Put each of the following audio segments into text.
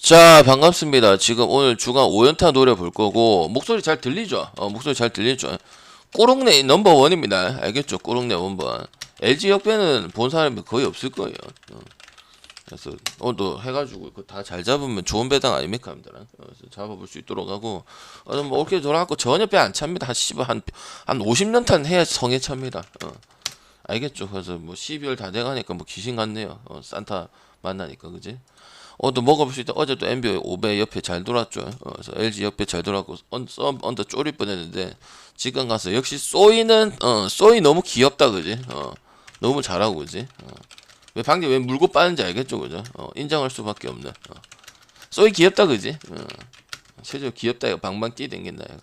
자, 반갑습니다. 지금 오늘 주간 5연타 노래 볼 거고, 목소리 잘 들리죠? 목소리 잘 들리죠? 꼬롱네 넘버원입니다. 알겠죠? 꼬롱네 넘버원. LG 역배는 본 사람이 거의 없을 거예요. 그래서 오늘도 해가지고 다 잘 잡으면 좋은 배당 아닙니까? 그래서 잡아볼 수 있도록 하고, 뭐 이렇게 돌아갖고 전혀 배 안 찹니다. 한 50년 탄 해야 성에 찹니다. 알겠죠? 그래서 뭐 12월 다 돼가니까 뭐 귀신 같네요. 산타 만나니까, 그지? 또 먹어볼 수 있다. 어제도 MBO 5배 옆에 잘 돌았죠. 그래서 LG 옆에 잘 돌았고, 언더 쪼릴 뻔했는데, 지금 가서 역시 쏘이 너무 귀엽다, 그지? 너무 잘하고, 그지? 왜 방금 왜 물고 빠는지 알겠죠, 그죠? 인정할 수밖에 없는. 쏘이 귀엽다, 그지? 실제로 귀엽다, 이거 방방 뛰댕긴다, 이거.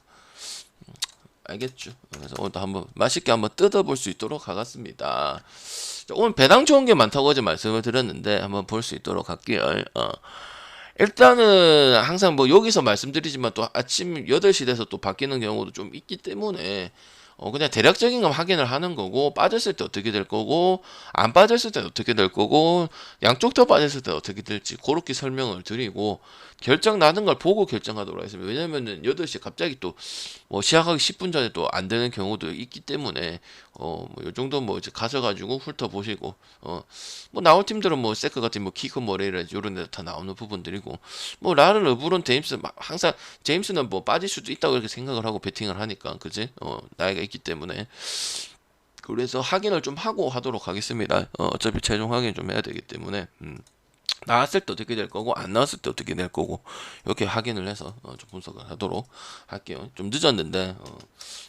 알겠죠? 그래서 오늘도 한번 맛있게 한번 뜯어볼 수 있도록 하겠습니다. 자, 오늘 배당 좋은 게 많다고 어제 말씀을 드렸는데 한번 볼 수 있도록 할게요. 일단은 항상 뭐 여기서 말씀드리지만 또 아침 8시 돼서 또 바뀌는 경우도 좀 있기 때문에 그냥 대략적인 건 확인을 하는 거고, 빠졌을 때 어떻게 될 거고, 안 빠졌을 때 어떻게 될 거고, 양쪽 더 빠졌을 때 어떻게 될지 그렇게 설명을 드리고, 결정 나는 걸 보고 결정하도록 하겠습니다. 왜냐면은 8시에 갑자기 또 뭐 시작하기 10분 전에 또 안 되는 경우도 있기 때문에 뭐 요 정도 뭐 이제 가셔가지고 훑어보시고, 뭐 나올 팀들은 뭐 세크 같은 뭐 키크 머레이라 이런 데 다 나오는 부분들이고, 뭐 라를 르브론 제임스 항상 제임스는 뭐 빠질 수도 있다고 이렇게 생각을 하고 베팅을 하니까, 그지? 나이가 있기 때문에. 그래서 확인을 좀 하고 하도록 하겠습니다. 어차피 최종 확인 좀 해야 되기 때문에. 나왔을 때 어떻게 될 거고, 안 나왔을 때 어떻게 될 거고, 이렇게 확인을 해서 좀 분석을 하도록 할게요. 좀 늦었는데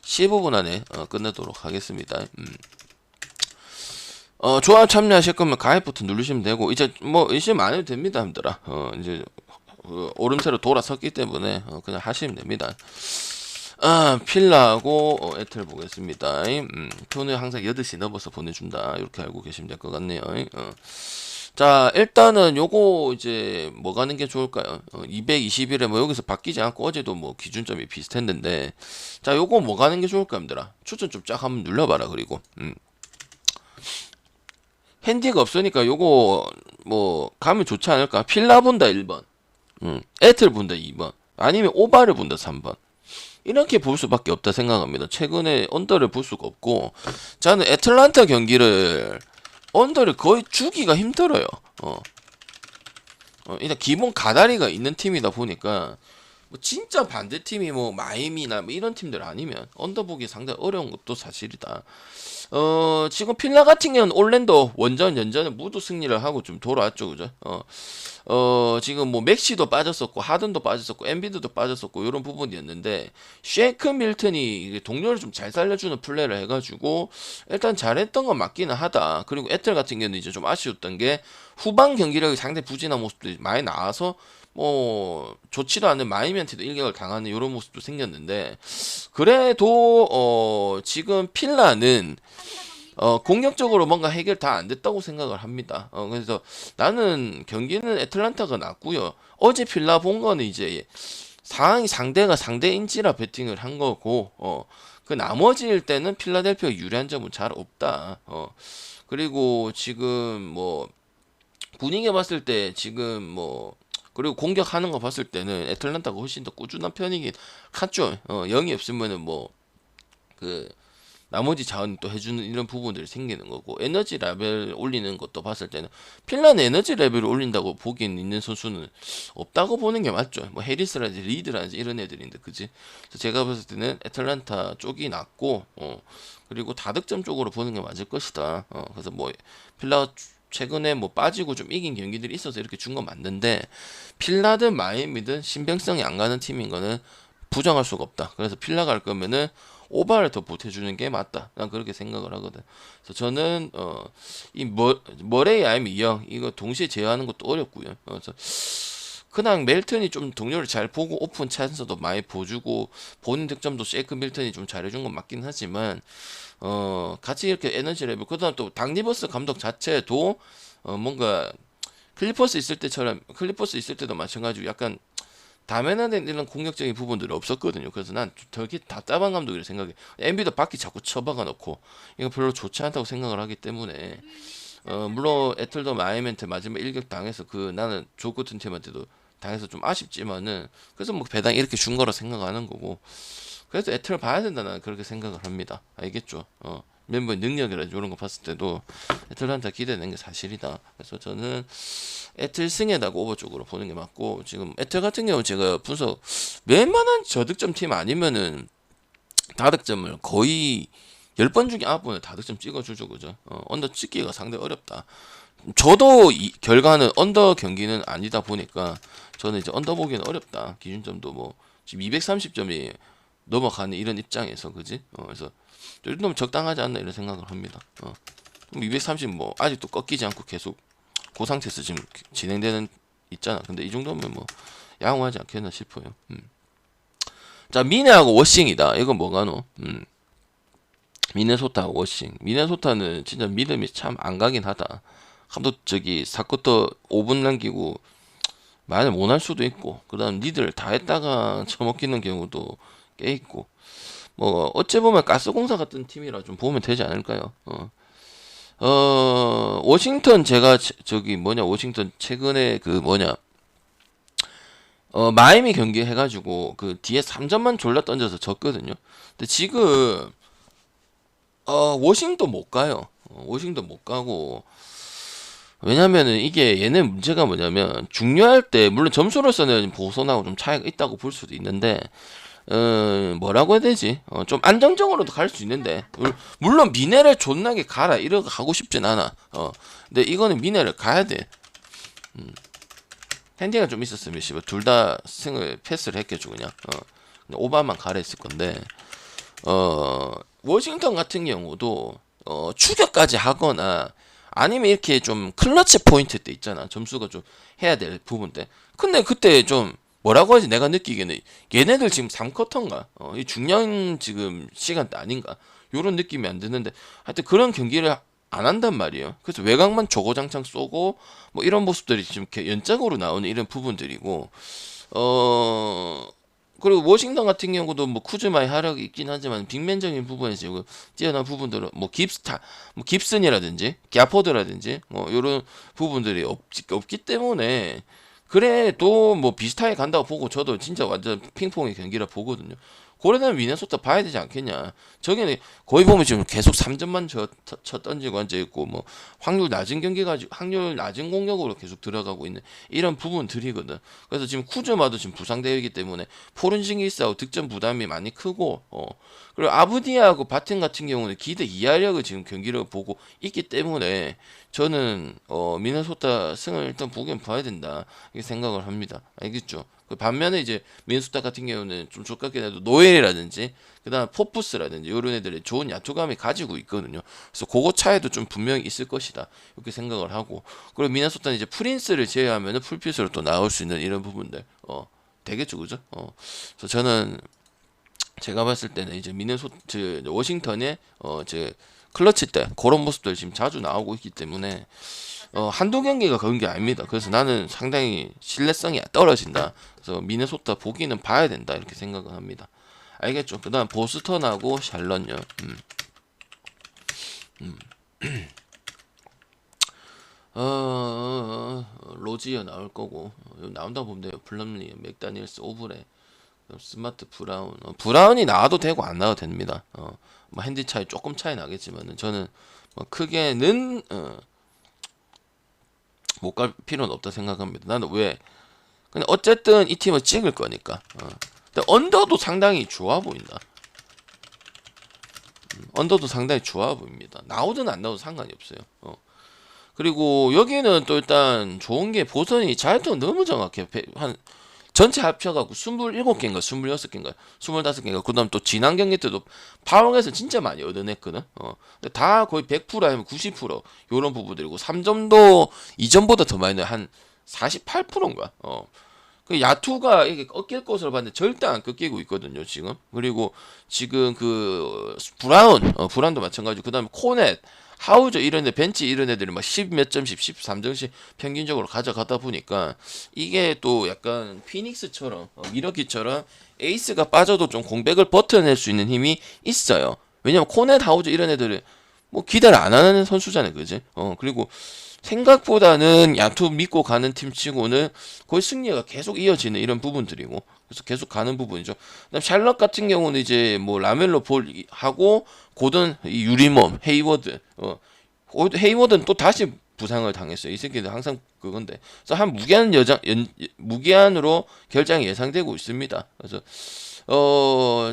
15분 안에 끝내도록 하겠습니다. 조합 참여하실 거면 가입 버튼 누르시면 되고, 이제 뭐 의심 안 해도 됩니다, 힘들아. 이제 오름세로 돌아섰기 때문에 그냥 하시면 됩니다. 필라하고 에텔 보겠습니다. 표는 항상 8시 넘어서 보내준다, 이렇게 알고 계시면 될 것 같네요. 자, 일단은 요거 이제 뭐 가는 게 좋을까요? 221에 뭐 여기서 바뀌지 않고 어제도 뭐 기준점이 비슷했는데, 자, 요거 뭐 가는 게 좋을까, 힘들아? 추천 좀 쫙 한번 눌러봐라. 그리고 핸디가 없으니까 요거 뭐 가면 좋지 않을까? 필라 본다 1번, 에틀 본다 2번, 아니면 오바를 본다 3번. 이렇게 볼 수밖에 없다 생각합니다. 최근에 언더를 볼 수가 없고, 저는 애틀란타 경기를 언더를 거의 주기가 힘들어요. 일단 기본 가다리가 있는 팀이다 보니까, 뭐 진짜 반대팀이 뭐 마이미나 뭐 이런 팀들 아니면 언더 보기 상당히 어려운 것도 사실이다. 지금 필라 같은 경우는 올랜도 원전 연전에 모두 승리를 하고 좀 돌아왔죠, 그죠? 지금 뭐 맥시도 빠졌었고, 하든도 빠졌었고, 엠비드도 빠졌었고, 이런 부분이었는데, 쉐이크 밀턴이 동료를 좀 잘 살려주는 플레이를 해가지고, 일단 잘했던 건 맞기는 하다. 그리고 에틀 같은 경우는 이제 좀 아쉬웠던 게, 후반 경기력이 상당히 부진한 모습들이 많이 나와서, 뭐 좋지도 않은 마이미한테도 일격을 당하는 이런 모습도 생겼는데, 그래도 지금 필라는 공격적으로 뭔가 해결 다 안 됐다고 생각을 합니다. 그래서 나는 경기는 애틀란타가 낫고요. 어제 필라 본 거는 이제 상대가 상대인지라 배팅을 한 거고, 그 나머지일 때는 필라델피아 유리한 점은 잘 없다. 그리고 지금 뭐 분위기 봤을 때 지금 뭐, 그리고 공격하는 거 봤을 때는 애틀란타가 훨씬 더 꾸준한 편이긴 하죠. 영이 없으면은 뭐 그 나머지 자원 또 해주는 이런 부분들이 생기는 거고, 에너지 레벨 올리는 것도 봤을 때는 필라는 에너지 레벨을 올린다고 보기엔 있는 선수는 없다고 보는 게 맞죠. 뭐 해리스라든지 리드라든지 이런 애들인데, 그지? 그래서 제가 봤을 때는 애틀란타 쪽이 낫고, 그리고 다득점 쪽으로 보는 게 맞을 것이다. 그래서 뭐 필라 최근에 뭐 빠지고 좀 이긴 경기들이 있어서 이렇게 준 건 맞는데, 필라든 마이애미든 신빙성이 안 가는 팀인 거는 부정할 수가 없다. 그래서 필라 갈 거면은 오바를 더 보태주는 게 맞다. 난 그렇게 생각을 하거든. 그래서 저는 이 머레이 아이미 영 이거 동시에 제어하는 것도 어렵고요. 그래서 그냥 멜튼이 좀 동료를 잘 보고 오픈 찬스도 많이 보주고, 본인 득점도 쉐이크 밀턴이 좀 잘해준 건 맞긴 하지만, 같이 이렇게 에너지 레벨, 그다음 또 닥 리버스 감독 자체도 뭔가 클리퍼스 있을 클리퍼스 있을 때도 마찬가지로 약간 다메나된 이런 공격적인 부분들이 없었거든요. 그래서 난 되게 답답한 감독이라 생각해. 엔비도 바퀴 자꾸 쳐박아 놓고 이거 별로 좋지 않다고 생각을 하기 때문에, 물론 애틀도 마이애미한테 마지막 일격 당해서 나는 조 같은 팀한테도 당해서 좀 아쉽지만은 그래서 뭐 배당 이렇게 준 거라 생각하는 거고 그래서 에트를 봐야 된다는 그렇게 생각을 합니다. 알겠죠? 멤버의 능력이라든지 이런 거 봤을 때도 에틀한테 기대되는 게 사실이다. 그래서 저는 에틀 승에다가 오버 쪽으로 보는 게 맞고 지금 에틀 같은 경우 제가 분석 웬만한 저득점 팀 아니면은 다득점을 거의 10번 중에 9번을 다득점 찍어주죠. 그죠? 언더 찍기가 상당히 어렵다. 저도 이 결과는 언더 경기는 아니다 보니까 저는 이제 언더 보기는 어렵다. 기준점도 뭐 지금 230점이 넘어가는 이런 입장에서 그지? 그래서 이 정도면 적당하지 않나 이런 생각을 합니다. 230 뭐 아직도 꺾이지 않고 계속 그 상태에서 지금 진행되는 있잖아. 근데 이 정도면 뭐 양호하지 않겠나 싶어요. 자 미네하고 워싱이다. 이건 뭐가노? 미네소타하고 워싱. 미네소타는 진짜 믿음이 참 안 가긴 하다. 감독 저기 4쿼터 5분 남기고 만약 못할 수도 있고 그다음 리드를 다 했다가 처먹히는 경우도 꽤 있고 뭐 어찌 보면 가스공사 같은 팀이라 좀 보면 되지 않을까요? 워싱턴 제가 저기 뭐냐 워싱턴 최근에 그 뭐냐 마이애미 경기 해가지고 그 뒤에 3점만 졸라 던져서 졌거든요. 근데 지금 워싱턴 못 가요. 워싱턴 못 가고 왜냐면은 이게 얘네 문제가 뭐냐면 중요할 때 물론 점수로서는 보선하고 좀 차이가 있다고 볼 수도 있는데 뭐라고 해야 되지? 좀 안정적으로도 갈 수 있는데 물론 미네를 존나게 가라 이러고 가고 싶진 않아. 근데 이거는 미네를 가야 돼. 핸디가 좀 있었으면 씨발 둘 다 승을 패스를 했겠죠 그냥. 그냥 오바만 가라 했을 건데 워싱턴 같은 경우도 추격까지 하거나 아니면 이렇게 좀 클러치 포인트 때 있잖아. 점수가 좀 해야 될 부분 때. 근데 그때 좀 뭐라고 하지? 내가 느끼기에는 얘네들 지금 3쿼터인가? 이 중요한 지금 시간대 아닌가? 요런 느낌이 안 드는데 하여튼 그런 경기를 안 한단 말이에요. 그래서 외곽만 조고장창 쏘고 뭐 이런 모습들이 지금 이렇게 연작으로 나오는 이런 부분들이고 그리고 워싱턴 같은 경우도 뭐 쿠즈마의 하락이 있긴 하지만 빅맨적인 부분에서 지금 뛰어난 부분들은 뭐 깁슨이라든지 갸포드라든지 뭐 이런 부분들이 없기 때문에 그래도 뭐 비슷하게 간다고 보고 저도 진짜 완전 핑퐁의 경기라 보거든요. 고래는 미네소타 봐야 되지 않겠냐. 저기는 거의 보면 지금 계속 3점만 쳐 던지고 앉아있고, 뭐, 확률 낮은 경기 가지고, 확률 낮은 공격으로 계속 들어가고 있는 이런 부분들이거든. 그래서 지금 쿠즈마도 지금 부상되어 있기 때문에 포른징기스하고 득점 부담이 많이 크고, 그리고 아부디하고 바튼 같은 경우는 기대 이하력을 지금 경기를 보고 있기 때문에 저는, 미네소타 승을 일단 보긴 봐야 된다. 이렇게 생각을 합니다. 알겠죠? 그 반면에 이제 민수타 같은 경우는 좀 족같긴 해도 노엘이라든지 그다음 포프스라든지 이런 애들이 좋은 야투감이 가지고 있거든요. 그래서 그거 차이도 좀 분명히 있을 것이다 이렇게 생각을 하고 그리고 미네소타는 이제 프린스를 제외하면은 풀핏으로 또 나올 수 있는 이런 부분들 되겠죠, 그죠? 그래서 저는 제가 봤을 때는 이제 워싱턴의 제 클러치 때 그런 모습들 지금 자주 나오고 있기 때문에 한두 경기가 그런 게 아닙니다. 그래서 나는 상당히 신뢰성이 떨어진다. 그래서 미네소타 보기는 봐야 된다. 이렇게 생각을 합니다. 알겠죠? 그 다음 보스턴하고 샬럿요. 로지어 나올 거고 나온다 보면 돼요. 플럼리, 맥다니엘스, 오브레, 스마트 브라운. 브라운이 나와도 되고 안 나와도 됩니다. 뭐 핸디 차이 조금 차이 나겠지만은 저는 뭐 크게는 못 갈 필요는 없다 생각합니다. 나는 왜? 근데 어쨌든 이 팀을 찍을 거니까. 근데 언더도 상당히 좋아 보인다. 언더도 상당히 좋아 보입니다. 나오든 안 나오든 상관이 없어요. 그리고 여기는 또 일단 좋은 게 보선이 자유투가 너무 정확해. 한 전체 합쳐갖고 27개인가 26개인가 25개인가 그 다음 또 지난 경기 때도 파워에서 진짜 많이 얻어냈거든. 근데 다 거의 100% 아니면 90% 요런 부분들이고 3점도 이전보다 더 많이 넣어요. 한 48%인가. 그 야투가 이게 꺾일 것으로 봤는데 절대 안 꺾이고 있거든요 지금. 그리고 지금 그 브라운도 마찬가지고 그 다음에 코넷 하우저 이런 애 벤치 이런 애들이 막 10 몇 점씩 13점씩 평균적으로 가져가다 보니까 이게 또 약간 피닉스처럼 미러키처럼 에이스가 빠져도 좀 공백을 버텨낼 수 있는 힘이 있어요. 왜냐면 코넷 하우저 이런 애들은 뭐 기대를 안 하는 선수잖아요, 그지? 그리고 생각보다는 야투 믿고 가는 팀치고는 거의 승리가 계속 이어지는 이런 부분들이고, 그래서 계속 가는 부분이죠. 그다음 샬럿 같은 경우는 이제 뭐 라멜로 볼 하고 고든 이 유리몸 헤이워드, 헤이워드는 또 다시 부상을 당했어요. 이 새끼들 항상 그건데. 그래서 한 무기한으로 결장이 예상되고 있습니다. 그래서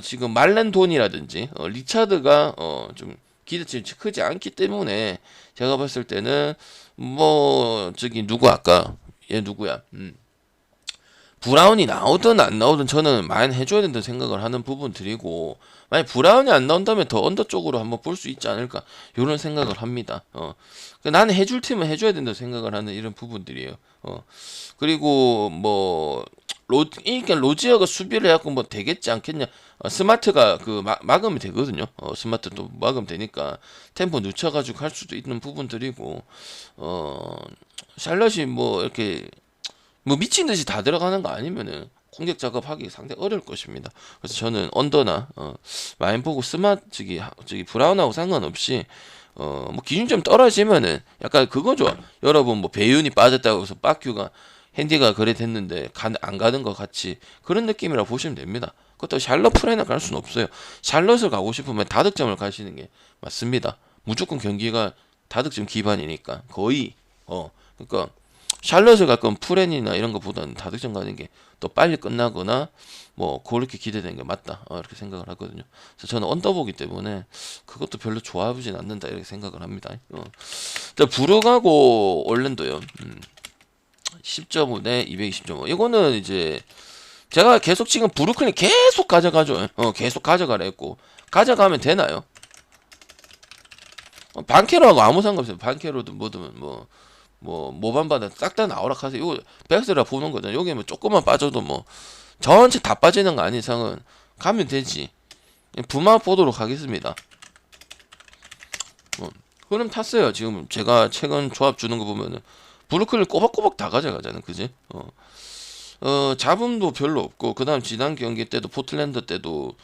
지금 말렌 돈이라든지 리차드가 좀 기대치가 크지 않기 때문에 제가 봤을 때는 뭐 저기 누구 아까 얘 누구야? 브라운이 나오든 안 나오든 저는 많이 해줘야 된다고 생각을 하는 부분들이고, 만약 브라운이 안 나온다면 더 언더 쪽으로 한번 볼 수 있지 않을까 이런 생각을 합니다. 나는 해줄 팀은 해줘야 된다고 생각을 하는 이런 부분들이에요. 그리고 뭐 그러니까 로지어가 수비를 해갖고 뭐 되겠지 않겠냐. 스마트가 그 막으면 되거든요. 스마트도 막으면 되니까 템포 늦춰가지고 할 수도 있는 부분들이고, 샬럿이 뭐 이렇게 뭐 미친 듯이 다 들어가는 거 아니면은 공격 작업하기 상당히 어려울 것입니다. 그래서 저는 언더나 많이 보고 저기 브라운하고 상관없이 뭐 기준점 떨어지면은 약간 그거죠. 여러분 뭐 배윤이 빠졌다고 해서 빠큐가 핸디가 그래 됐는데 안 가는 것 같이 그런 느낌이라 보시면 됩니다. 그것도 샬럿 프레나 갈 수는 없어요. 샬럿을 가고 싶으면 다득점을 가시는 게 맞습니다. 무조건 경기가 다득점 기반이니까 거의 그러니까 샬럿을 갈 거면 프렌이나 이런 것보다는 다득점 가는 게 더 빨리 끝나거나 뭐 그렇게 기대되는 게 맞다 이렇게 생각을 하거든요. 그래서 저는 언더보기 때문에 그것도 별로 좋아하진 않는다 이렇게 생각을 합니다. 부르가고 올랜도요. 10.5 대 220.5. 이거는 이제 제가 계속 지금 브루클린 계속 가져가죠. 계속 가져가라 했고 가져가면 되나요? 반케로하고 아무 상관없어요. 반케로든 뭐든 모반바다 싹 다 나오라 하세요. 이거 백스라 보는 거잖아. 여기 뭐 조금만 빠져도 뭐 전체 다 빠지는 거 아닌 이상은 가면 되지. 부마 보도록 하겠습니다. 흐름 탔어요. 지금 제가 최근 조합 주는 거 보면은 브루클린 꼬박꼬박 다 가져가잖아, 그지? 잡음도 별로 없고, 그 다음 지난 경기 때도 포틀랜드 때도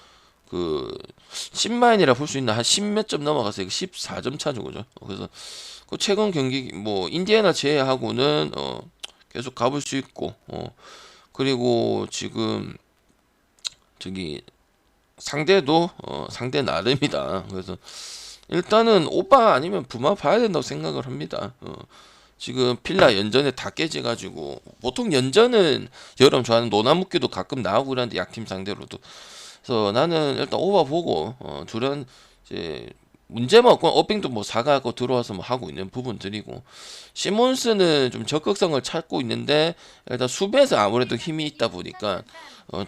그 10마인이라 볼 수 있는 한 10 몇 점 넘어가서 14점 차죠, 그죠? 그래서 그 최근 경기 뭐 인디애나 제외하고는 계속 가볼 수 있고, 그리고 지금 저기 상대도 상대 나름이다. 그래서 일단은 오빠 아니면 부마 봐야 된다고 생각을 합니다. 지금 필라 연전에 다 깨져가지고 보통 연전은 여러분 좋아하는 노나무끼도 가끔 나오고 그러는데 약팀 상대로도. 그래서 나는 일단 오바 보고 둘은 이제 문제만 없고 어빙도 뭐 사가고 들어와서 뭐 하고 있는 부분들이고, 시몬스는 좀 적극성을 찾고 있는데 일단 수비에서 아무래도 힘이 있다 보니까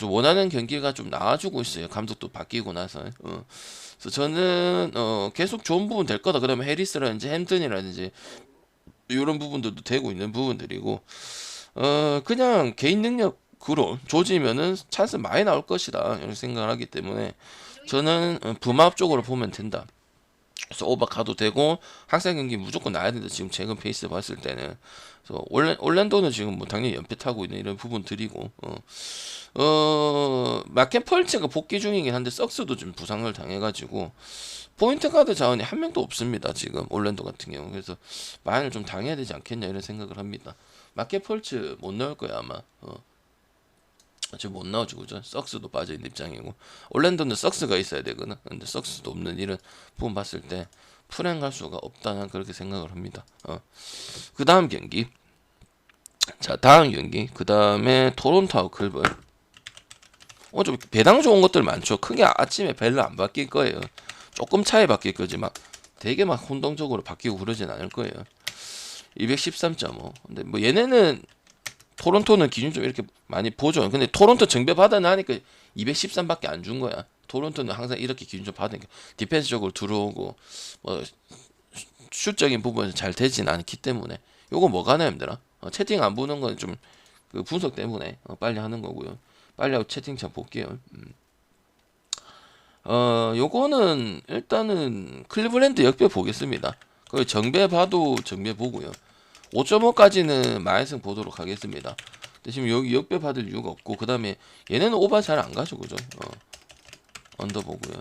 좀 원하는 경기가 좀 나와주고 있어요. 감독도 바뀌고 나서. 그래서 저는 계속 좋은 부분 될 거다. 그러면 해리스라든지 햄튼이라든지 이런 부분들도 되고 있는 부분들이고, 그냥 개인 능력으로 조지면은 찬스 많이 나올 것이다 이런 생각을 하기 때문에 저는 부마업 쪽으로 보면 된다. 그래서 오바 가도 되고 학생 경기 무조건 나야 된다. 지금 최근 페이스 봤을 때는. 그래서 올랜도는 지금 뭐 당연히 연패 타고 있는 이런 부분들이고, 마켓 펄츠가 복귀 중이긴 한데 썩스도 좀 부상을 당해가지고 포인트 가드 자원이 한 명도 없습니다. 지금 올랜도 같은 경우. 그래서 마인을 좀 당해야 되지 않겠냐 이런 생각을 합니다. 마켓 펄츠 못 넣을 거야 아마. 지금 못 나오죠, 그죠? 썩스도 빠져있는 입장이고, 올랜도는 썩스가 있어야 되거든. 근데 썩스도 없는 이런 부분 봤을 때 풀행 갈 수가 없다는 그렇게 생각을 합니다. 그 다음 경기. 자, 다음 경기. 그 다음에 토론토하고 클버. 좀 배당 좋은 것들 많죠. 크게 아침에 별로 안 바뀔 거예요. 조금 차이 바뀔 거지 막 되게 막 혼동적으로 바뀌고 그러진 않을 거예요. 213.5. 근데 뭐 얘네는 토론토는 기준 좀 이렇게 많이 보죠. 근데 토론토 정배 받아 나니까 213밖에 안 준 거야. 토론토는 항상 이렇게 기준 좀 받으니까 디펜스적으로 들어오고 뭐 슛적인 부분에서 잘 되진 않기 때문에 요거 뭐가 나요, 힘들어? 채팅 안 보는 건 좀 그 분석 때문에 빨리 하는 거고요. 빨리 하고 채팅창 볼게요. 요거는 일단은 클리블랜드 역배 보겠습니다. 그 정배 봐도 정배 보고요. 5.5까지는 마이승 보도록 하겠습니다. 근데 지금 여기 역배 받을 이유가 없고, 그 다음에 얘네는 오바 잘 안 가죠, 그죠? 언더 보고요.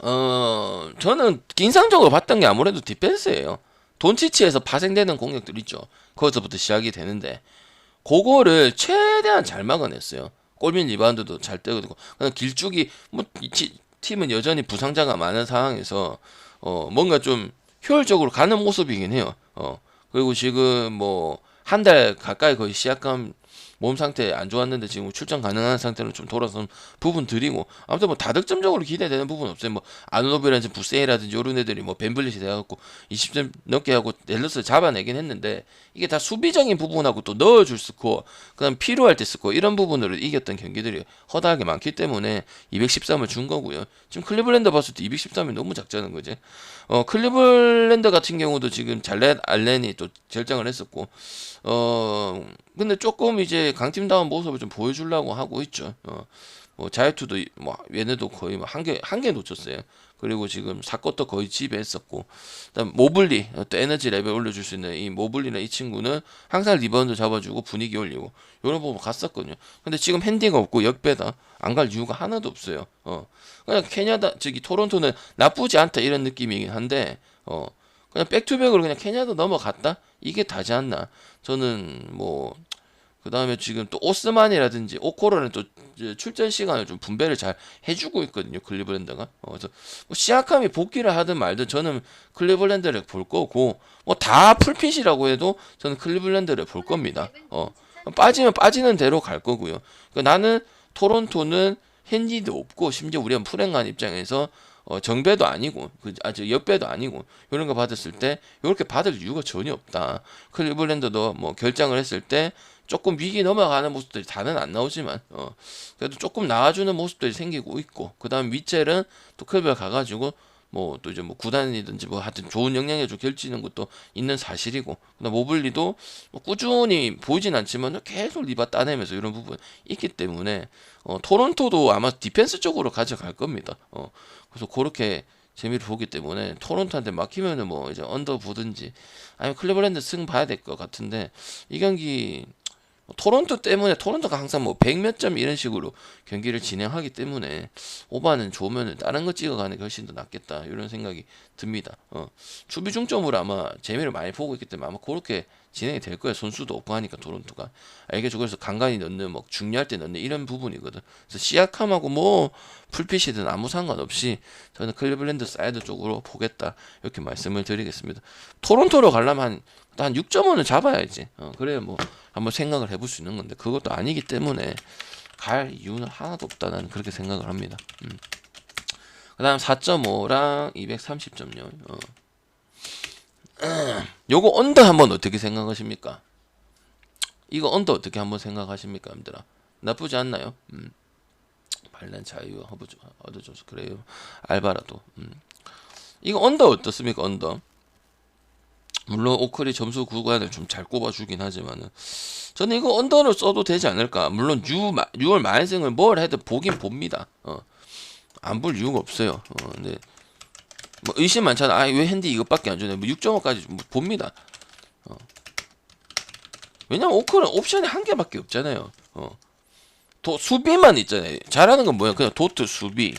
저는 인상적으로 봤던 게 아무래도 디펜스예요. 돈치치에서 파생되는 공격들 있죠. 거기서부터 시작이 되는데 그거를 최대한 잘 막아냈어요. 골밑 리바운드도 잘 떼고 그냥 길쭉이 뭐 팀은 여전히 부상자가 많은 상황에서 뭔가 좀 효율적으로 가는 모습이긴 해요. 그리고 지금 뭐 한 달 가까이 거의 시약감 몸 상태 안 좋았는데 지금 출전 가능한 상태로 좀 돌아선 부분 들이고 아무튼 뭐 다득점적으로 기대되는 부분 없어요. 뭐 아누노비라든지 부세이라든지 이런 애들이 뭐 벤블릿이 돼갖고 20점 넘게 하고 댈러스를 잡아내긴 했는데 이게 다 수비적인 부분하고 또 넣어줄 스코어 그다음 필요할 때 스코어 이런 부분으로 이겼던 경기들이 허다하게 많기 때문에 213을 준 거고요. 지금 클리블랜드 봤을 때 213이 너무 작자는 거지. 클리블랜드 같은 경우도 지금 잘렛 알렌이 또 결정을 했었고 근데 조금 이제 강팀다운 모습을 좀 보여주려고 하고 있죠. 뭐 자유투도 뭐 얘네도 거의 뭐 한 개 놓쳤어요. 그리고 지금 사쿼터 거의 지배했었고, 그다음 모블리 또 에너지 레벨 올려줄 수 있는 이 모블리나 이 친구는 항상 리바운드 잡아주고 분위기 올리고 이런 부분 갔었거든요. 근데 지금 핸디가 없고 역배다 안 갈 이유가 하나도 없어요. 그냥 캐나다 저기 토론토는 나쁘지 않다 이런 느낌이긴 한데 그냥 백투백으로 그냥 캐나다 넘어갔다 이게 다지 않나. 저는 뭐 그 다음에 지금 또 오스만이라든지 오코로는 또 출전 시간을 좀 분배를 잘 해주고 있거든요. 클리블랜드가. 그래서 뭐 시아캄이 복귀를 하든 말든 저는 클리블랜드를 볼 거고 뭐 다 풀핏이라고 해도 저는 클리블랜드를 볼 겁니다. 빠지면 빠지는 대로 갈 거고요. 그러니까 나는 토론토는 핸디도 없고 심지어 우리가 풀행한 입장에서 정배도 아니고 저 역배도 아니고 이런 거 받았을 때 이렇게 받을 이유가 전혀 없다. 클리블랜드도 뭐 결정을 했을 때 조금 위기 넘어가는 모습들이 다는 안 나오지만 그래도 조금 나아주는 모습들이 생기고 있고 그다음 위첼은 또 클리블 가가지고 뭐 또 이제 뭐 구단이든지 뭐 하여튼 좋은 영향을 좀 결치는 것도 있는 사실이고 그다음 모블리도 뭐 꾸준히 보이진 않지만 계속 리바 따내면서 이런 부분 있기 때문에 토론토도 아마 디펜스 쪽으로 가져갈 겁니다. 그래서 그렇게 재미를 보기 때문에 토론토한테 막히면은 뭐 이제 언더 보든지 아니면 클리블랜드 승 봐야 될 것 같은데 이 경기 토론토 때문에 토론토가 항상 뭐 100 몇 점 이런 식으로 경기를 진행하기 때문에 오바는 좋으면은 다른 거 찍어가는 게 훨씬 더 낫겠다 이런 생각이 듭니다. 수비 중점으로 아마 재미를 많이 보고 있기 때문에 아마 그렇게 진행이 될 거예요. 선수도 없고 하니까 토론토가 알겠죠. 그래서 간간히 넣는 뭐 중요할 때 넣는 이런 부분이거든. 그래서 시약함하고 뭐 풀핏이든 아무 상관없이 저는 클리블랜드 사이드 쪽으로 보겠다 이렇게 말씀을 드리겠습니다. 토론토로 가려면 한 6.5는 잡아야지. 그래야 뭐 한번 생각을 해볼 수 있는 건데 그것도 아니기 때문에 갈 이유는 하나도 없다 나는 그렇게 생각을 합니다. 그 다음 4.5랑 230점요. 요거 언더 한번 어떻게 생각하십니까? 이거 언더 어떻게 한번 생각하십니까, 여러분들아? 나쁘지 않나요? 발렌 자유 얻어줘서 그래요. 알바라도. 이거 언더 어떻습니까? 언더. 물론 오클이 점수 구간을 좀 잘 꼽아주긴 하지만은 저는 이거 언더를 써도 되지 않을까. 물론 6월 말승을 뭘 해도 보긴 봅니다. 안 볼 이유가 없어요. 근데 뭐 의심 많잖아. 왜 핸디 이것밖에 안 주네. 뭐 6.5까지 봅니다. 왜냐면 오클은 옵션이 한 개밖에 없잖아요. 수비만 있잖아요. 잘하는 건 뭐야? 그냥 도트 수비.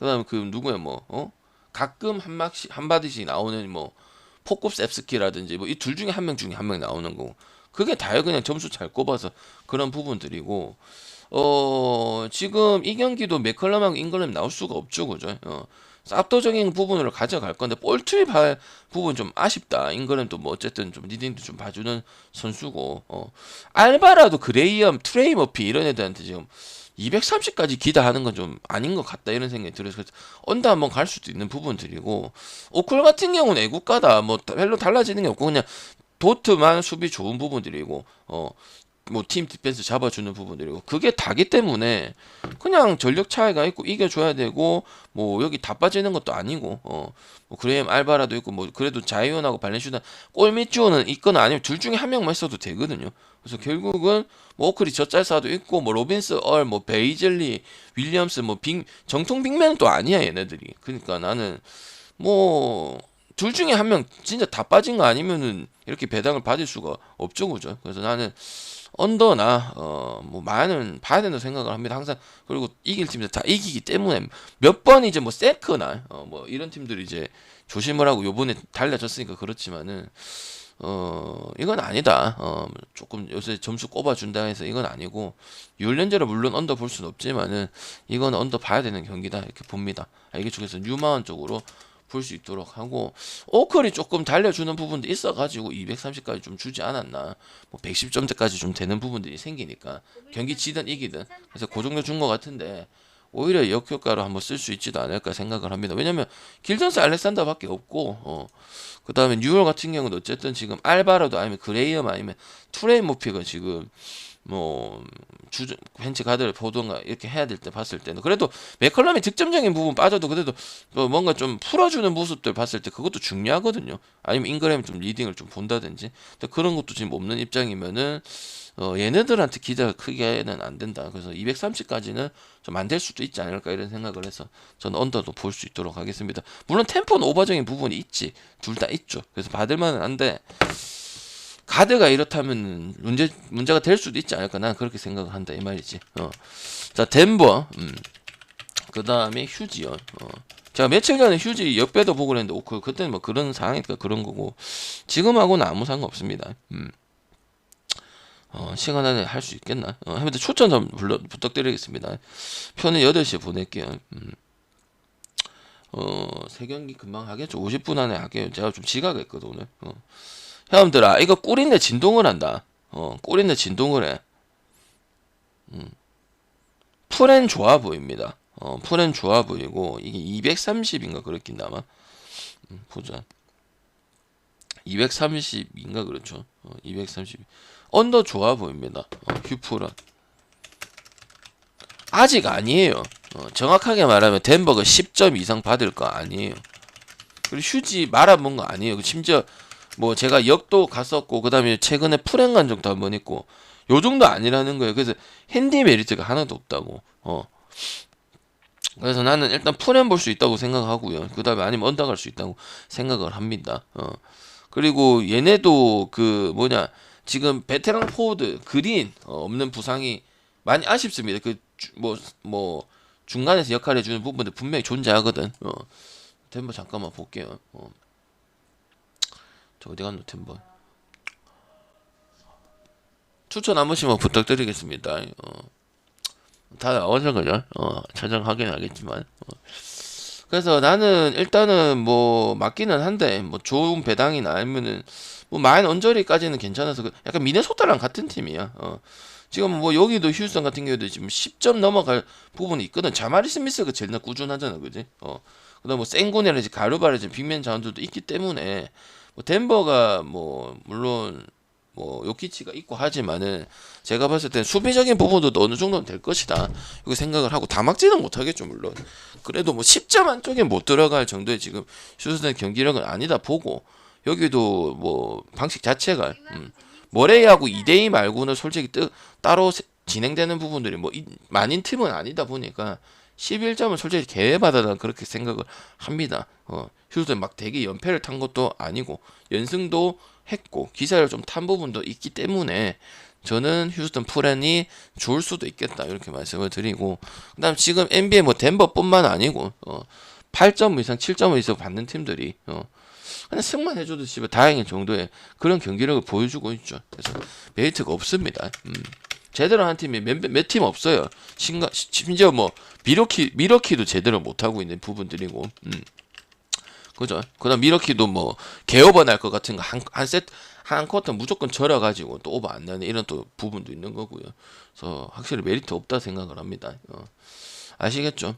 그다음에 그 누구야 뭐 가끔 한 바디씩 나오는 뭐 포급 셉스키라든지 뭐 이 둘 중에 한 명 중에 한 명 나오는 거고 그게 다요. 그냥 점수 잘 꼽아서 그런 부분들이고 지금 이 경기도 맥컬럼하고 잉글램 나올 수가 없죠, 그죠? 압도적인 부분으로 가져갈 건데 볼 투입할 부분 좀 아쉽다. 잉글램도 뭐 어쨌든 좀 리딩도 좀 봐주는 선수고 알바라도 그레이엄, 트레이 머피 이런 애들한테 지금 230까지 기다하는 건 좀 아닌 것 같다 이런 생각이 들어서 언더 한번 갈 수도 있는 부분들이고 오클 같은 경우는 애국가다 뭐 별로 달라지는 게 없고 그냥 도트만 수비 좋은 부분들이고 뭐 팀 디펜스 잡아주는 부분들이고 그게 다기 때문에 그냥 전력 차이가 있고 이겨줘야 되고 뭐 여기 다 빠지는 것도 아니고 뭐 그레임 알바라도 있고 뭐 그래도 자이온하고 발렌슈다 골밑주어는 있거나 아니면 둘 중에 한 명만 있어도 되거든요. 그래서 결국은 뭐 오클이 젖잘사도 있고 뭐 로빈스 뭐 베이젤리 윌리엄스 뭐 정통 빅맨은 또 아니야 얘네들이. 그러니까 나는 뭐 둘 중에 한 명 진짜 다 빠진 거 아니면은 이렇게 배당을 받을 수가 없죠, 그죠? 그래서 나는 언더나 뭐 많은 봐야 된다고 생각을 합니다. 항상. 그리고 이길 팀들 다 이기기 때문에 몇 번 이제 뭐 세크나 뭐 이런 팀들이 이제 조심을 하고 요번에 달라졌으니까 그렇지만은 이건 아니다. 조금 요새 점수 꼽아준다 해서 이건 아니고, 유연전제로 물론 언더 볼 수는 없지만은 이건 언더 봐야 되는 경기다 이렇게 봅니다. 이게 중에서 뉴마운 쪽으로 볼 수 있도록 하고, 오컬이 조금 달려주는 부분도 있어가지고 230까지 좀 주지 않았나, 뭐 110점대까지 좀 되는 부분들이 생기니까 경기 지든 이기든, 그래서 그 정도 준 것 같은데 오히려 역효과로 한번 쓸 수 있지도 않을까 생각을 합니다. 왜냐면 길전스 알렉산더밖에 없고, 그 다음에 뉴욕 같은 경우는 어쨌든 지금 알바라도 아니면 그레이엄 아니면 투레인 모픽은 지금 뭐 벤치 가드를 보던가 이렇게 해야 될 때 봤을 때는 그래도 맥컬럼이 득점적인 부분 빠져도 그래도 뭐 뭔가 좀 풀어주는 모습들 봤을 때 그것도 중요하거든요. 아니면 잉그램이 좀 리딩을 좀 본다든지. 근데 그런 것도 지금 없는 입장이면은 얘네들한테 기대가 크게는 안 된다. 그래서 230까지는 좀 안 될 수도 있지 않을까 이런 생각을 해서 저는 언더도 볼 수 있도록 하겠습니다. 물론 템포는 오버적인 부분이 있지. 둘 다 있죠. 그래서 받을만은 한데 가드가 이렇다면 문제가 될 수도 있지 않을까. 난 그렇게 생각을 한다 이 말이지. 자, 덴버. 그 다음에 휴지요. 제가 며칠 전에 휴지 역배도 보고 그랬는데 그때는 뭐 그런 상황이니까 그런 거고, 지금하고는 아무 상관없습니다. 시간 안에 할 수 있겠나? 하면 추천 좀 부탁드리겠습니다. 표는 8시에 보낼게요. 세 경기 금방 하겠죠. 50분 안에 할게요. 제가 좀 지각했거든 오늘. 형님들아, 이거 꿀인데 진동을 한다. 꿀인데 진동을 해. 풀엔 좋아 보입니다. 풀엔 좋아 보이고, 이게 230인가 그렇긴 아마. 보자. 230인가 그렇죠. 230. 언더 좋아 보입니다. 휴프는 아직 아니에요. 정확하게 말하면 덴버가 10점 이상 받을 거 아니에요. 그리고 휴지 말아본 거 아니에요. 심지어 뭐 제가 역도 갔었고, 그 다음에 최근에 풀행 간 적도 한 번 있고, 요 정도 아니라는 거예요. 그래서 핸디 메리트가 하나도 없다고. 그래서 나는 일단 풀행 볼 수 있다고 생각하고요. 그 다음에 아니면 언더 갈 수 있다고 생각을 합니다. 그리고 얘네도 그 뭐냐, 지금 베테랑 포워드 그린 없는 부상이 많이 아쉽습니다. 그 뭐 중간에서 역할을 해주는 부분들 분명히 존재하거든. 템버 잠깐만 볼게요. 저 어디 갔노 템버. 추천 한 번씩만 부탁드리겠습니다. 다 나와서 그죠? 찾아가긴 하겠지만. 그래서 나는 일단은 뭐 맞기는 한데, 뭐 좋은 배당이나 아니면은 뭐 마인 언저리까지는 괜찮아서 약간 미네소타랑 같은 팀이야. 지금 뭐 여기도 휴스턴 같은 경우도 지금 10점 넘어갈 부분이 있거든. 자마리 스미스가 제일 꾸준하잖아, 그지? 그다음 뭐 생고네라든지 가르바라든지 빅맨 자원들도 있기 때문에 뭐 덴버가 뭐 물론 뭐 요키치가 있고 하지만은 제가 봤을 땐 수비적인 부분도 어느 정도는 될 것이다 이거 생각을 하고, 다 막지는 못하겠죠 물론. 그래도 뭐 10점 안쪽에 못 들어갈 정도의 지금 휴스턴 경기력은 아니다 보고, 여기도 뭐 방식 자체가 머레이하고 2대2 말고는 솔직히 따로 진행되는 부분들이 뭐 많은 팀은 아니다 보니까 11점은 솔직히 개회받아다 그렇게 생각을 합니다. 휴스턴 막 되게 연패를 탄 것도 아니고 연승도 했고 기사를 좀 탄 부분도 있기 때문에 저는 휴스턴 프렌이 좋을 수도 있겠다 이렇게 말씀을 드리고, 그다음 지금 NBA 뭐 덴버뿐만 아니고 8점 이상 7점 이상 받는 팀들이 그냥 승만 해줘도 씨발 다행인 정도의 그런 경기력을 보여주고 있죠. 그래서 메리트가 없습니다. 제대로 한 팀이 몇 팀 없어요. 심지어 뭐 미러키도 제대로 못 하고 있는 부분들이고, 그죠? 그다음 미러키도 뭐 개오버 날 것 같은 거 한 쿼터 무조건 절어가지고 또 오버 안 나는 이런 또 부분도 있는 거고요. 그래서 확실히 메리트 없다 생각을 합니다. 아시겠죠?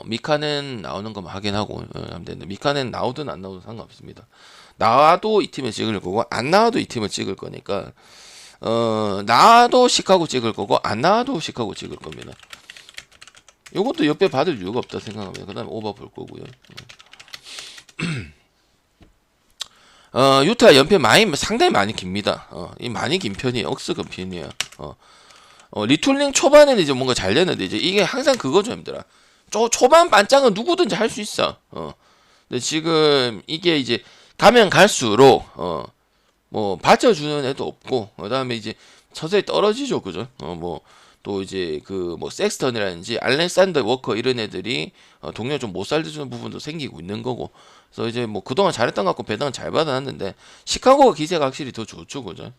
미카넨 나오는 거만 확인하고 하면 되는데, 미카넨 나오든 안 나오든 상관없습니다. 나와도 이 팀을 찍을 거고 안 나와도 이 팀을 찍을 거니까, 나와도 시카고 찍을 거고 안 나와도 시카고 찍을 겁니다. 요것도 옆에 받을 이유가 없다 생각합니다. 그 다음에 오버 볼 거고요. 유타 연패 상당히 많이 깁니다. 이 많이 긴 편이에요. 억스 긴 편이에요. 리툴링 초반에는 이제 뭔가 잘 되는데, 이제 이게 항상 그거죠, 힘들어. 초반 반짝은 누구든지 할 수 있어. 근데 지금 이게 이제 가면 갈수록 뭐 받쳐주는 애도 없고 그다음에 이제 서서히 떨어지죠, 그죠? 뭐 또 이제 그 뭐 섹스턴이라든지 알렉산더 워커 이런 애들이 동료 좀 못 살려주는 부분도 생기고 있는 거고. 그래서 이제 뭐 그동안 잘했던 것 같고 배당은 잘 받아놨는데 시카고가 기세가 확실히 더 좋죠, 그죠?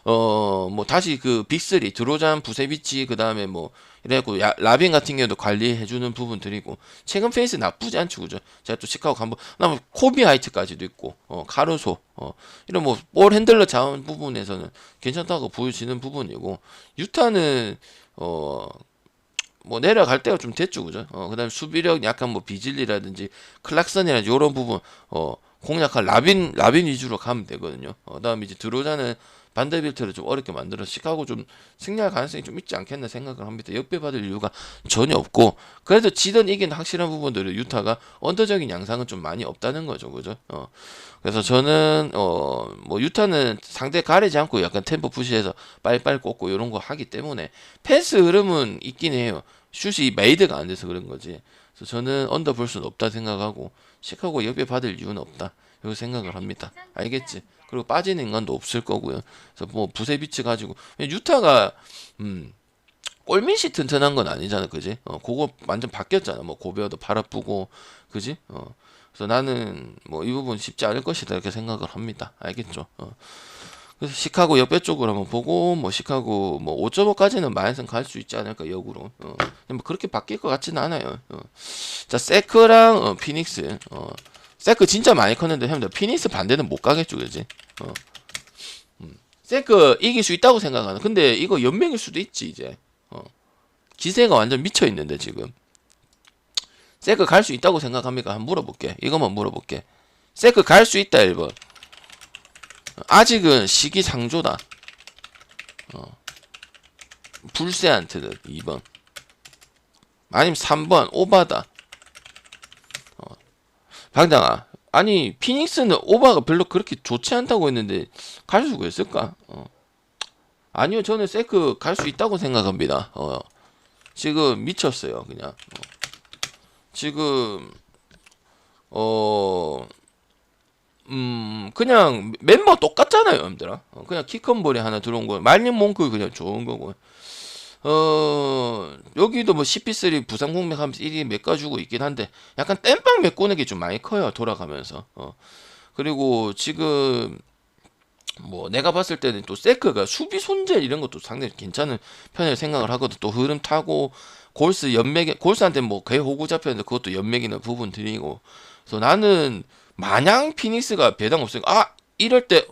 뭐 다시 그 빅3 드로잔, 부세비치 그다음에 뭐 이래갖고 라빈 같은 경우도 관리해주는 부분들이고 최근 페이스 나쁘지 않죠, 그죠? 제가 또 시카고 한번 그다음에 코비 하이트까지도 있고 카루소 이런 뭐 볼 핸들러 자원 부분에서는 괜찮다고 보여지는 부분이고 유타는 뭐 내려갈 때가 좀 됐죠, 그죠? 그다음에 수비력 약간 뭐 비질리라든지 클락선이라든지 이런 부분 공략할 라빈 위주로 가면 되거든요. 그다음에 이제 드로자는 반더빌트를 좀 어렵게 만들어서 시카고 좀 승리할 가능성이 좀 있지 않겠나 생각을 합니다. 역배받을 이유가 전혀 없고 그래도 지든 이긴 확실한 부분들은 유타가 언더적인 양상은 좀 많이 없다는 거죠, 그죠? 그래서 저는 뭐 유타는 상대 가리지 않고 약간 템포 푸시해서 빨리빨리 꽂고 이런 거 하기 때문에 패스 흐름은 있긴 해요. 슛이 메이드가 안 돼서 그런 거지. 그래서 저는 언더 볼 수는 없다 생각하고 시카고 역배받을 이유는 없다 이렇게 생각을 합니다. 알겠지? 그리고 빠지는 인간도 없을 거고요. 그래서 뭐 부세비치 가지고 유타가 골밑이 튼튼한 건 아니잖아, 그지? 그거 완전 바뀌었잖아. 뭐 고베어도 팔아쁘고, 그지? 그래서 나는 뭐 이 부분 쉽지 않을 것이다 이렇게 생각을 합니다. 알겠죠? 그래서 시카고 역배 쪽으로 한번 보고 뭐 시카고 뭐 5.5까지는 마이너스 갈 수 있지 않을까 역으로. 근데 뭐 그렇게 바뀔 것 같지는 않아요. 자 세크랑 피닉스. 세크 진짜 많이 컸는데 형들 피닉스 반대는 못 가겠죠, 그지? 세크 이길 수 있다고 생각하는. 근데 이거 연맹일 수도 있지 이제. 기세가 완전 미쳐 있는데 지금. 세크 갈 수 있다고 생각합니까? 한번 물어볼게. 이것만 물어볼게. 세크 갈 수 있다 1번. 아직은 시기상조다. 불세한테는 2번. 아니면 3번 오바다. 방장아. 아니 피닉스는 오바가 별로 그렇게 좋지 않다고 했는데 갈 수가 있을까? 아니요 저는 세크 갈 수 있다고 생각합니다. 지금 미쳤어요 그냥. 지금 그냥 멤버 똑같잖아요, 여러분들아. 그냥 키컨볼이 하나 들어온 거, 말린 몽크 그냥 좋은 거고. 여기도 뭐 CP3 부상 공략하면서 1위 메꿔주고 있긴 한데, 약간 땜빵 메꾸는 게 좀 많이 커요, 돌아가면서. 그리고 지금, 뭐, 내가 봤을 때는 또 세크가 수비 손질 이런 것도 상당히 괜찮은 편을 생각을 하거든. 또 흐름 타고, 골스한테 뭐, 개 호구 잡혔는데 그것도 연맥이는 부분들이고. 그래서 나는, 마냥 피닉스가 배당 없으니까 이럴 때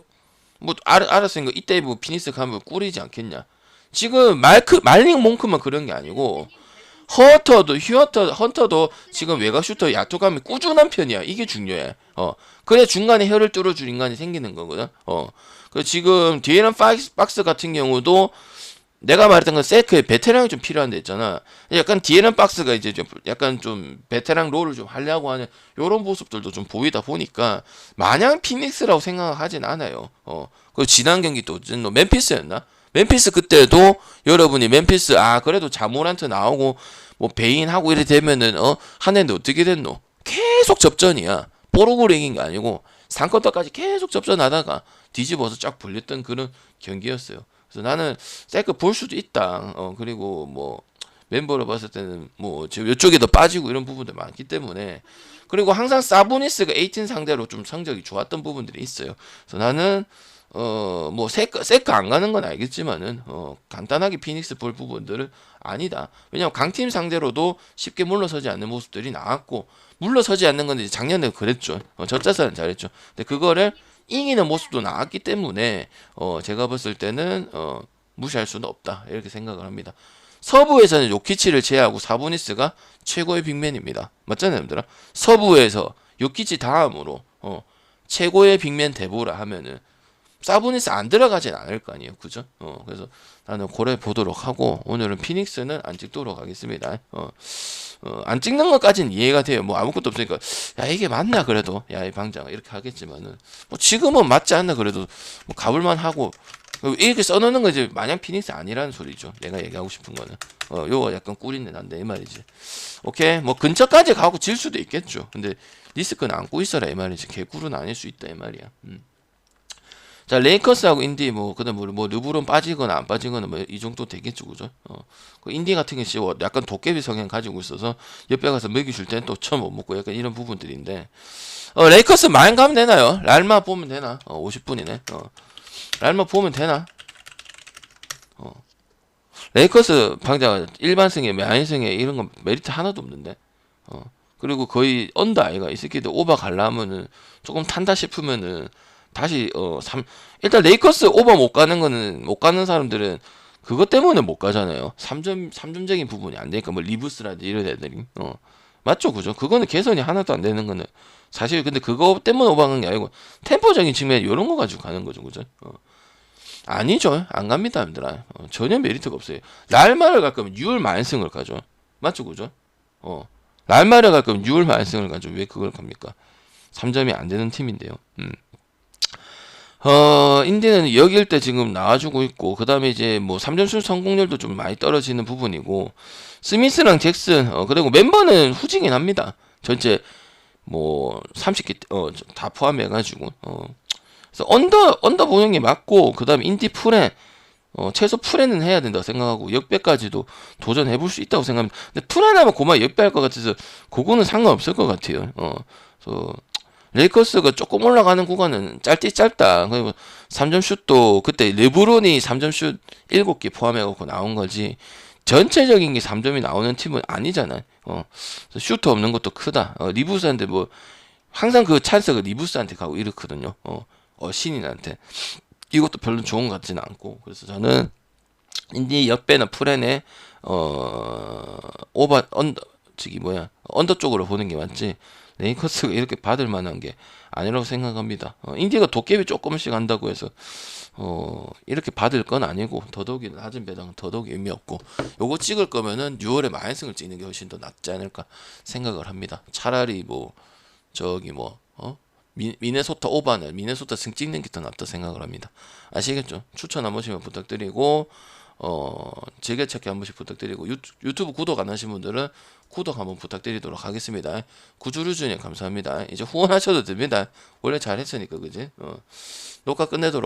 뭐 알았으니까 이때 뭐 피닉스 가면 꿀이지 않겠냐. 지금 말링 몽크만 그런 게 아니고 헌터도 지금 외곽 슈터 야투감이 꾸준한 편이야. 이게 중요해. 그래 중간에 혀를 뚫어줄 인간이 생기는 거거든. 그 지금 디에런 박스 같은 경우도 내가 말했던 건 세크에 베테랑이 좀 필요한 데 있잖아. 약간 디에런 박스가 이제 좀 약간 좀 베테랑 롤을 좀 하려고 하는 요런 모습들도 좀 보이다 보니까 마냥 피닉스라고 생각하진 않아요. 그 지난 경기 또 멤피스였나? 멤피스 그때도 여러분이 멤피스 그래도 자모란트 나오고 뭐 베인하고 이래 되면은 하는데 어떻게 됐노? 계속 접전이야. 뽀록으로 이긴 게 아니고 3쿼터까지 계속 접전하다가 뒤집어서 쫙 불렸던 그런 경기였어요. 그래서 나는 세크 볼 수도 있다. 그리고 뭐 멤버로 봤을 때는 뭐 지금 이쪽에도 빠지고 이런 부분들 많기 때문에 그리고 항상 사보니스가 18 상대로 좀 성적이 좋았던 부분들이 있어요. 그래서 나는 뭐 세크 안 가는 건 알겠지만은 간단하게 피닉스 볼 부분들은 아니다. 왜냐면 강팀 상대로도 쉽게 물러서지 않는 모습들이 나왔고 물러서지 않는 건 이제 작년에 그랬죠. 젖자사는 잘했죠. 근데 그거를 이기는 모습도 나왔기 때문에 제가 봤을 때는 무시할 수는 없다 이렇게 생각을 합니다. 서부에서는 요키치를 제외하고 사보니스가 최고의 빅맨입니다. 맞잖아요, 여러분들아. 서부에서 요키치 다음으로 최고의 빅맨 대보라 하면은 사보니스 안 들어가진 않을 거 아니에요, 그죠? 그래서 나는 고래 보도록 하고 오늘은 피닉스는 안 찍도록 하겠습니다. 안 찍는 것까지는 이해가 돼요. 뭐 아무것도 없으니까 야 이게 맞나 그래도 야 이 방장 이렇게 하겠지만은 뭐 지금은 맞지 않나 그래도 뭐 가볼만 하고 이렇게 써놓는 건 이제 마냥 피닉스 아니라는 소리죠. 내가 얘기하고 싶은 거는 요거 약간 꿀인데 난데 이 말이지. 오케이 뭐 근처까지 가고 질 수도 있겠죠. 근데 리스크는 안고 있어라 이 말이지. 개꿀은 아닐 수 있다 이 말이야. 자, 레이커스하고 인디 그다음 뭐 르브론 빠지거나 안 빠지거나 뭐 이 정도 되겠죠, 그죠? 그 인디 같은 게 약간 도깨비 성향 가지고 있어서 옆에 가서 먹이 줄 때는 또 처음 못 먹고 약간 이런 부분들인데, 레이커스 마인 가면 되나요? 랄마 보면 되나? 50분이네. 랄마 보면 되나? 레이커스 방자 일반승에 마인승에 이런 건 메리트 하나도 없는데. 그리고 거의 언더 아이가 이 새끼들 오버 가려면은 조금 탄다 싶으면은 다시 일단 레이커스 오버 못 가는 사람들은 그것 때문에 못 가잖아요. 3점적인 부분이 안 되니까 뭐 리브스라든지 이런 애들이 맞죠, 그죠? 그거는 개선이 하나도 안 되는 거는 사실. 근데 그거 때문에 오버한 게 아니고 템포적인 측면 이런 거 가지고 가는 거죠, 그죠? 아니죠, 안 갑니다, 여러분들아. 전혀 메리트가 없어요. 날마를 갈 거면 6월 만승을 가죠, 맞죠, 그죠? 날마를 갈 거면 6월 만승을 가죠. 왜 그걸 갑니까? 3점이 안 되는 팀인데요. 인디는 여기일 때 지금 나와주고 있고, 그 다음에 이제 뭐 3점슛 성공률도 좀 많이 떨어지는 부분이고, 스미스랑 잭슨, 그리고 멤버는 후지긴 합니다. 전체 뭐 30개, 다 포함해가지고, 그래서 언더 보는 게 맞고, 그 다음에 인디 풀에, 최소 풀에는 해야 된다고 생각하고, 역배까지도 도전해볼 수 있다고 생각합니다. 근데 풀에 나면 고마 역배할 것 같아서, 그거는 상관없을 것 같아요. 그래서, 레이커스가 조금 올라가는 구간은 짧다. 그리고 3점 슛도 그때 르브론이 3점 슛 7개 포함해갖고 나온 거지, 전체적인 게 3점이 나오는 팀은 아니잖아요. 슈터 없는 것도 크다. 리부스한테 항상 그 찬스가 리부스한테 가고 이렇거든요. 신인한테. 이것도 별로 좋은 것 같지는 않고. 그래서 저는 인디 옆에나 프렌에 언더 쪽으로 보는 게 맞지, 레이커스가 이렇게 받을 만한 게 아니라고 생각합니다. 인디가 도깨비 조금씩 한다고 해서 이렇게 받을 건 아니고, 더더욱이 낮은 배당은 더더욱 의미 없고, 요거 찍을 거면은 6월에 마인승을 찍는 게 훨씬 더 낫지 않을까 생각을 합니다. 차라리 미네소타 오바는 미네소타 승 찍는 게 더 낫다 생각을 합니다. 아시겠죠? 추천 한 번씩만 부탁드리고, 즐겨찾기 한 번씩 부탁드리고, 유튜브 구독 안 하신 분들은 구독 한번 부탁드리도록 하겠습니다. 구주류주님 감사합니다. 이제 후원하셔도 됩니다. 원래 잘했으니까, 그지? 녹화 끝내도록